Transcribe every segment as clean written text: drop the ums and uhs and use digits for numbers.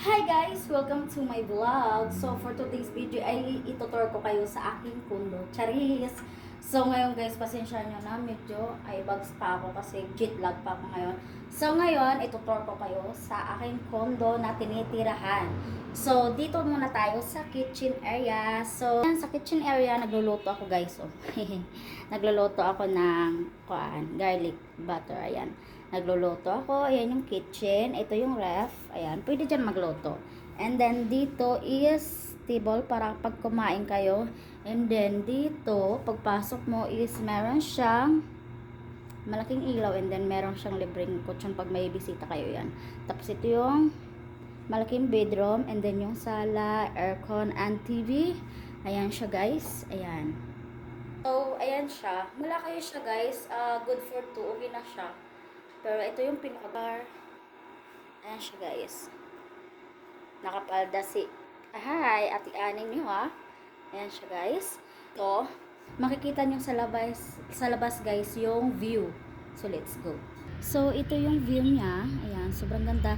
Hi guys! Welcome to my vlog. So for today's video ay itutur ko kayo sa aking condo. Charis! So ngayon guys, pasensya nyo na, medyo ay bags pa ako kasi jet lag pa ako ngayon. So ngayon, itutur ko kayo sa aking condo na tinitirahan. So dito muna tayo sa kitchen area. So sa kitchen area, nagluluto ako guys. Oh. Nagluluto ako ng garlic butter. Ayan. Nagluluto ako. Ayan yung kitchen. Ito yung ref. Ayan. Pwede dyan magluto. And then, dito is table para pag kumain kayo. And then, dito, pagpasok mo is meron siyang malaking ilaw. And then, meron siyang libreng kutsyon pag may bisita kayo. Yan. Tapos, ito yung malaking bedroom. And then, yung sala, aircon, and TV. Ayan siya, guys. Ayan. So, ayan siya. Malaki siya, guys. Good for 2. Okay na siya. Pero ito yung pinaka-bar. Ayan siya guys. Nakapalda si Hi, ati aning niyo ha. Ayan siya guys. Ito, makikita niyo sa labas guys yung view. So let's go. So ito yung view niya. Ayan, sobrang ganda.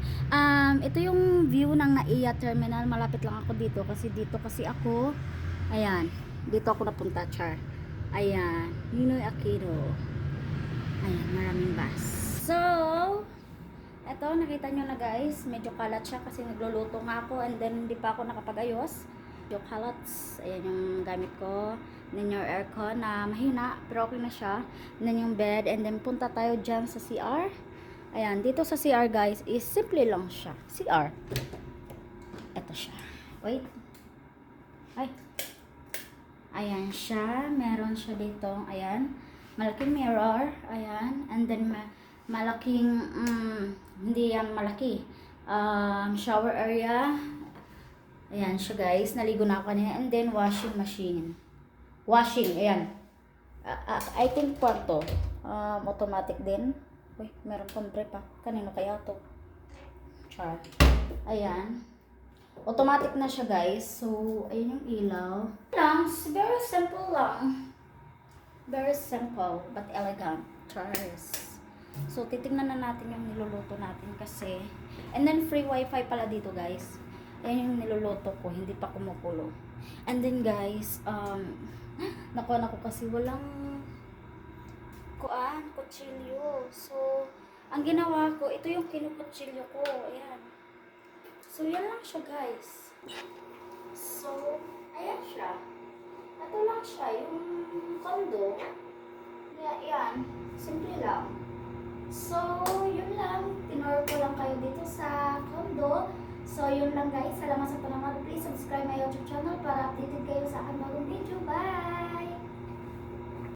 Ito yung view ng NAIA terminal. Malapit lang ako dito kasi ako. Ayan, dito ako napunta, char. Ayan, Ninoy Aquino. Ayan, maraming bus. So, eto, nakita nyo na guys, medyo kalat siya kasi nagluluto nga ako and then hindi pa ako nakapagayos. Medyo kalat, ayan yung gamit ko. And then yung aircon na mahina, pero okay na siya. And then yung bed, and then punta tayo dyan sa CR. Ayan, dito sa CR guys, is simple lang siya. CR. Eto siya. Wait. Ay. Ayan siya, meron siya dito, ayan. Malaking mirror, ayan. And then, malaking, hindi yan malaki, shower area. Ayan siya guys, naligo na ako kanina. And then washing machine, ayan. I think kwarto, automatic din. Uy, meron pang brief pa, kanino kaya to, char. Ayan, automatic na siya guys. So ayun yung ilaw lang, very simple lang, very simple but elegant, chars. So, titingnan na natin yung niluluto natin kasi. And then, free wifi pala dito, guys. Ayan yung niluluto ko. Hindi pa kumukulo. And then, guys, nakuha ko kasi walang kutsilyo. So, ang ginawa ko, ito yung kinukutsilyo ko. Ayan. So, yan lang siya, guys. So, ayan siya. Ito lang siya. Yung kondo. Yan. Simple lang. So, yun lang. Tinor ko lang kayo dito sa condo. So, yun lang guys. Salamat sa